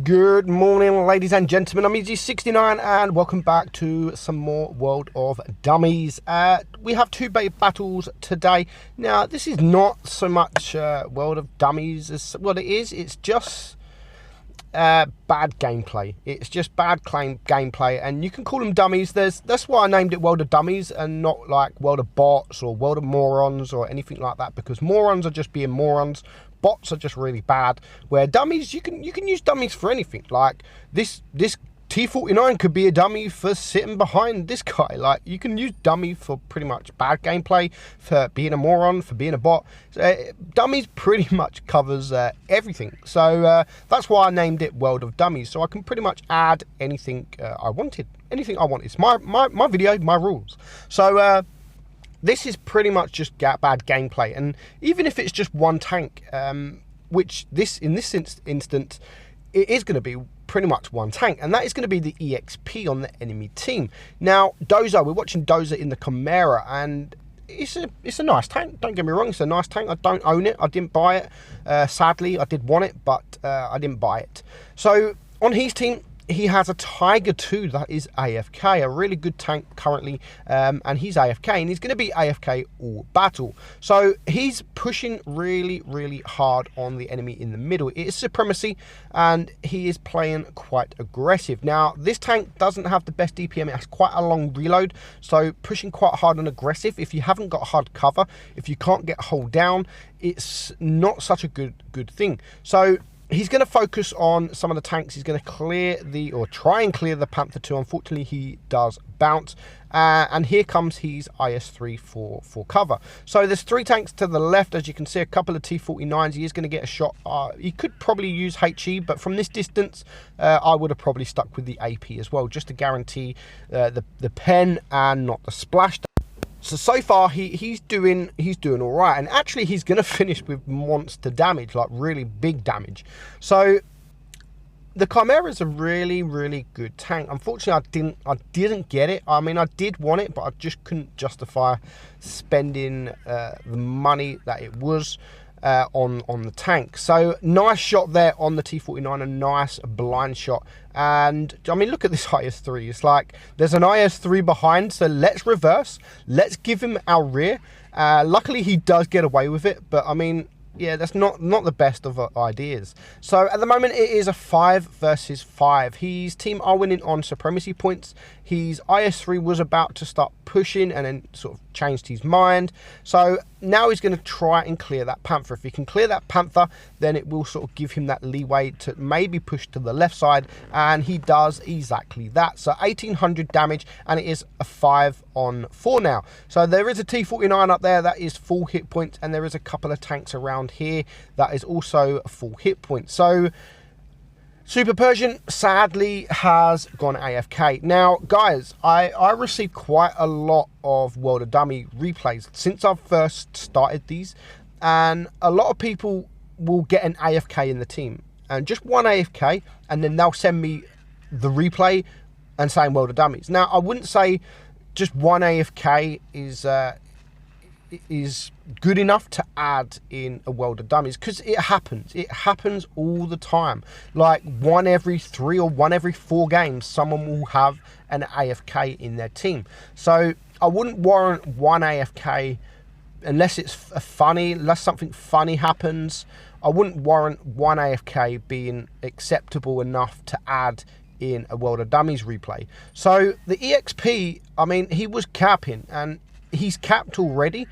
Good morning, ladies and gentlemen. I'm Meadsyre69 and welcome back to some more World of Dummies. We have two battles today. Now, this is not so much World of Dummies as what it is. It's just bad gameplay. It's just bad gameplay, and you can call them dummies. That's why I named it World of Dummies and not like World of Bots or World of Morons or anything like that, because morons are just being morons. Bots are just really bad. Where dummies, you can use dummies for anything. Like this T49 could be a dummy for sitting behind this guy. Like, you can use dummy for pretty much bad gameplay, for being a moron, for being a bot. Dummies pretty much covers everything. So that's why I named it World of Dummies. So I can pretty much add anything I wanted. Anything I want. It's my video, my rules. So this is pretty much just bad gameplay, and even if it's just one tank, which in this instance, it is going to be pretty much one tank, and that is going to be the EXP on the enemy team. Now, Dozer, we're watching Dozer in the Chimera, and it's a nice tank. Don't get me wrong, it's a nice tank. I don't own it. I didn't buy it. Sadly, I did want it, but I didn't buy it. So on his team, he has a Tiger 2 that is AFK, a really good tank currently, and he's AFK, and he's going to be AFK all battle. So he's pushing really, really hard on the enemy in the middle. It is supremacy, and he is playing quite aggressive. Now, this tank doesn't have the best DPM. It has quite a long reload, so pushing quite hard and aggressive. If you haven't got hard cover, if you can't get hold down, it's not such a good thing. So he's going to focus on some of the tanks. He's going to try and clear the Panther 2. Unfortunately, he does bounce. And here comes his IS-3 for cover. So there's three tanks to the left. As you can see, a couple of T-49s. He is going to get a shot. He could probably use HE, but from this distance, I would have probably stuck with the AP as well, just to guarantee the pen and not the splash. So far he's doing all right, and actually he's going to finish with monster damage, like really big damage. So the Chimera is a really, really good tank. Unfortunately, I didn't get it. I mean, I did want it, but I just couldn't justify spending the money that it was on the tank. So nice shot there on the T49, a nice blind shot. And I mean, look at this IS-3. It's like there's an IS-3 behind, so let's reverse, let's give him our rear. Luckily he does get away with it, but I mean, yeah, that's not the best of ideas. So at the moment it is a 5 versus 5. His team are winning on supremacy points. His IS-3 was about to start pushing and then sort of changed his mind. So now he's going to try and clear that Panther. If he can clear that Panther, then it will sort of give him that leeway to maybe push to the left side, and he does exactly that. So 1800 damage, and it is a 5-on-4 now. So there is a T49 up there that is full hit points, and there is a couple of tanks around here that is also full hit points. So Super Persian sadly has gone AFK. Now, guys, I received quite a lot of World of Dummy replays since I've first started these, and a lot of people will get an AFK in the team, and just one AFK, and then they'll send me the replay and saying World of Dummies. Now, I wouldn't say just one AFK is good enough to add in a World of Dummies, because it happens all the time. Like 1 every 3 or 1 every 4 games, someone will have an AFK in their team. So I wouldn't warrant one AFK unless it's unless something funny happens. I wouldn't warrant one AFK being acceptable enough to add in a World of Dummies replay. So the EXP, I mean, he was capping, and he's capped already.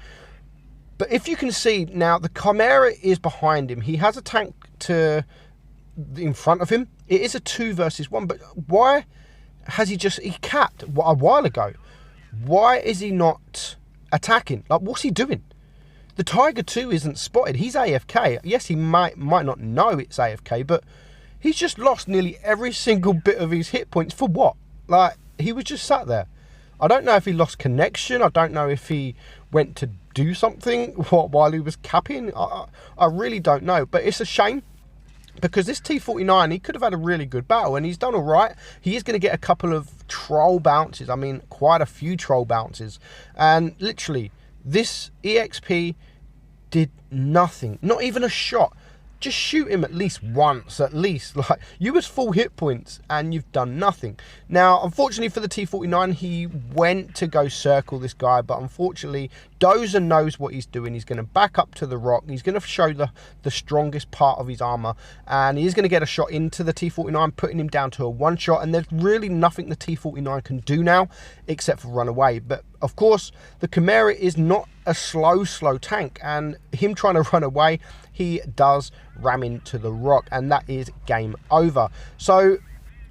But if you can see now, the Chimera is behind him. He has a tank in front of him. It is a 2 versus 1, but why has he capped a while ago? Why is he not attacking? Like, what's he doing? The Tiger 2 isn't spotted. He's AFK. Yes, he might not know it's AFK, but he's just lost nearly every single bit of his hit points for what? Like, he was just sat there. I don't know if he lost connection. I don't know if he went to do something while he was capping. I really don't know. But it's a shame, because this T49, he could have had a really good battle, and he's done all right. He is going to get a couple of troll bounces. I mean, quite a few troll bounces. And literally, this EXP did nothing. Not even a shot. just shoot him at least once, at least. Like, you was full hit points and you've done nothing. Now, unfortunately for the T-49, he went to go circle this guy, but unfortunately, Dozer knows what he's doing. He's going to back up to the rock. He's going to show the strongest part of his armor, and he's going to get a shot into the T-49, putting him down to a one shot, and there's really nothing the T-49 can do now except for run away. But of course, the Chimera is not a slow tank, and him trying to run away, he does ram into the rock, and that is game over. So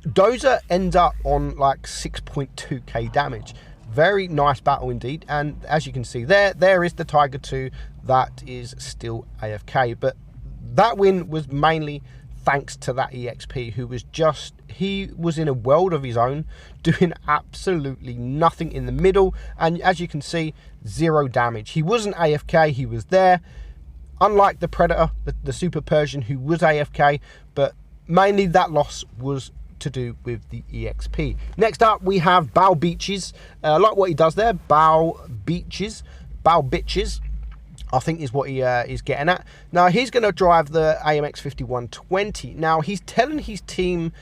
Dozer ends up on like 6.2k damage. Very nice battle indeed, and as you can see there is the Tiger 2 that is still AFK. But that win was mainly thanks to that EXP, who was he was in a world of his own, doing absolutely nothing in the middle, and as you can see, 0 damage. He wasn't AFK, he was there, unlike the Predator, the Super Persian, who was AFK, but mainly that loss was to do with the EXP. Next up, we have Bow Beaches. I like what he does there. Bow Bitches, I think is what he is getting at. Now, he's going to drive the AMX 5120. Now, he's telling his team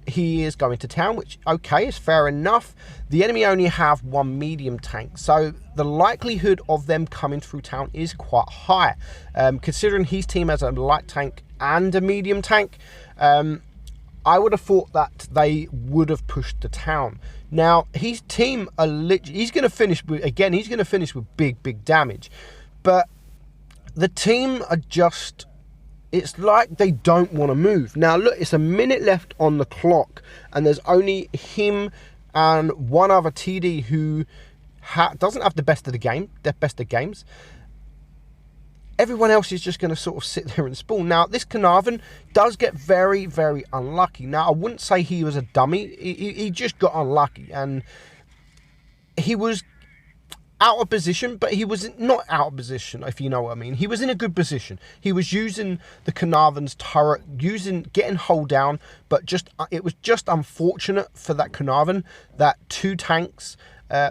he is going to town, which, okay, is fair enough. The enemy only have 1 medium tank, so the likelihood of them coming through town is quite high. Considering his team has a light tank and a medium tank, I would have thought that they would have pushed the town. Now, his team are he's going to finish with, again, he's going to finish with big damage. But the team are just, it's like they don't want to move. Now, look, it's a minute left on the clock, and there's only him and one other TD who doesn't have the best of games. Everyone else is just going to sort of sit there and spawn. Now, this Carnarvon does get very unlucky. Now, I wouldn't say he was a dummy. He just got unlucky, and he was out of position, but he was not out of position, if you know what I mean. He was in a good position. He was using the Carnarvon's turret, getting hull down, but it was just unfortunate for that Carnarvon that 2 tanks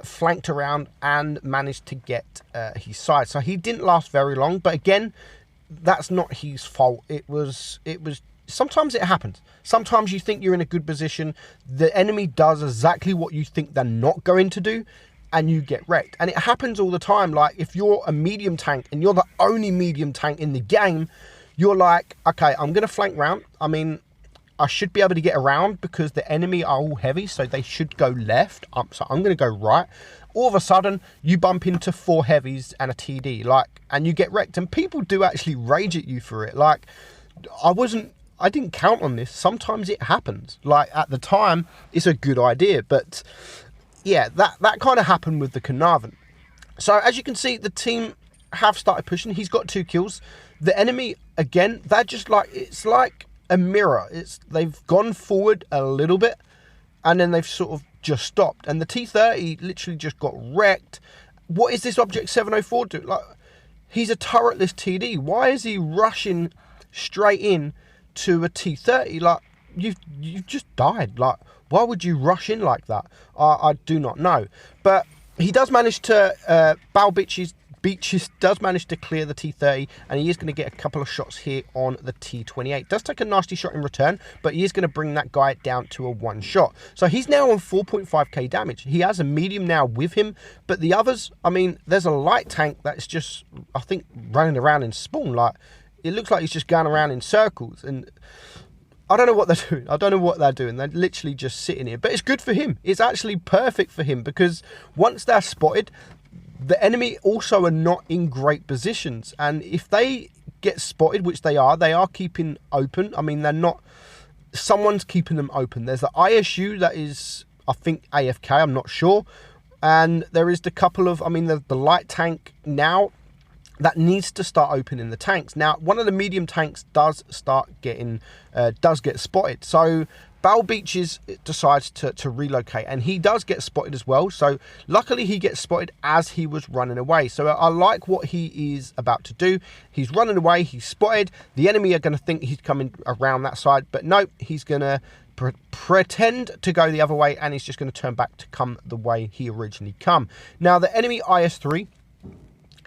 flanked around and managed to get his side. So he didn't last very long, but again, that's not his fault. It was sometimes it happens. Sometimes you think you're in a good position, the enemy does exactly what you think they're not going to do, and you get wrecked. And it happens all the time. Like, if you're a medium tank and you're the only medium tank in the game, you're like, okay, I'm gonna flank round. I mean, I should be able to get around because the enemy are all heavy, so they should go left. So I'm going to go right. All of a sudden, you bump into 4 heavies and a TD, and you get wrecked. And people do actually rage at you for it. Like, I didn't count on this. Sometimes it happens. Like, at the time, it's a good idea. But yeah, that kind of happened with the Carnarvon. So as you can see, the team have started pushing. He's got 2 kills. The enemy, again, they're just like, it's like a mirror. They've gone forward a little bit, and then they've sort of just stopped. And the T-30 literally just got wrecked. What is this Object 704 do? Like, he's a turretless TD. Why is he rushing straight in to a T-30? Like, you've just died. Like, why would you rush in like that? I do not know. But he does manage to Bow Beaches does manage to clear the T-30, and he is going to get a couple of shots here on the T-28. Does take a nasty shot in return, but he is going to bring that guy down to a 1 shot. So he's now on 4.5k damage. He has a medium now with him, but the others, I mean, there's a light tank that's just, I think, running around in spawn. Like, it looks like he's just going around in circles, and I don't know what they're doing. I don't know what they're doing. They're literally just sitting here. But it's good for him. It's actually perfect for him, because once they're spotted, the enemy also are not in great positions. And if they get spotted, which they are keeping open. I mean, they're not, someone's keeping them open. There's the ISU that is, I think, AFK, I'm not sure. And there is the couple of, I mean, the light tank now that needs to start opening the tanks. Now, one of the medium tanks does start getting, does get spotted. So Bow Beaches decides to relocate, and he does get spotted as well. So luckily he gets spotted as he was running away. So I like what he is about to do. He's running away, he's spotted. The enemy are going to think he's coming around that side, but nope, he's going to pretend to go the other way, and he's just going to turn back to come the way he originally come. Now, the enemy IS-3,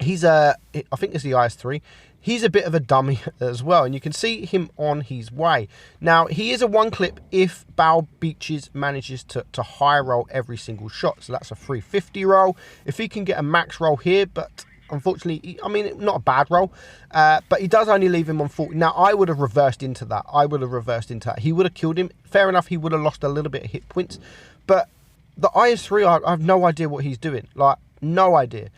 he's I think it's the IS-3. he's a bit of a dummy as well, and you can see him on his way. Now, he is a one clip if Bow Beaches manages to high roll every single shot, so that's a 350 roll. If he can get a max roll here, but unfortunately, I mean, not a bad roll, but he does only leave him on 40. Now, I would have reversed into that. He would have killed him. Fair enough, he would have lost a little bit of hit points, but the IS-3, I have no idea what he's doing. Like, no idea.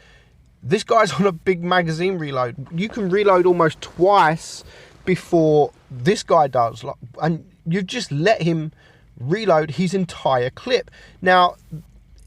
This guy's on a big magazine reload. You can reload almost twice before this guy does. Like, and you've just let him reload his entire clip. Now,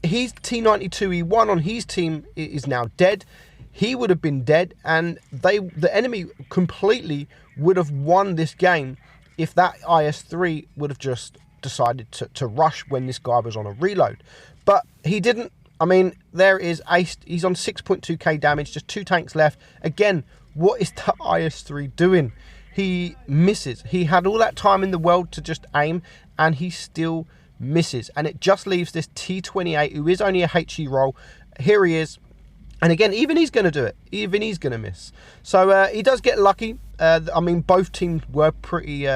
his T92E1 on his team is now dead. He would have been dead, and the enemy completely would have won this game if that IS-3 would have just decided to rush when this guy was on a reload. But he didn't. I mean, there is Ace. He's on 6.2k damage, just 2 tanks left. Again, what is the IS-3 doing? He misses. He had all that time in the world to just aim, and he still misses. And it just leaves this T28, who is only a HE roll. Here he is. And again, even he's going to do it. Even he's going to miss. So he does get lucky. I mean, both teams were pretty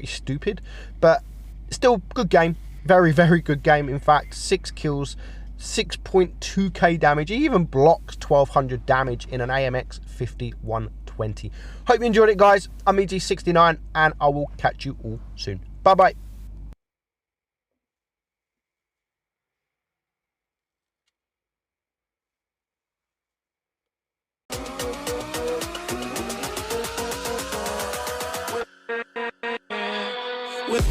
stupid, but still good game. Very, very good game. In fact, 6 kills. 6.2k damage. He even blocks 1200 damage in an AMX 5120. Hope you enjoyed it, guys. I'm Meadsy69, and I will catch you all soon. Bye bye. With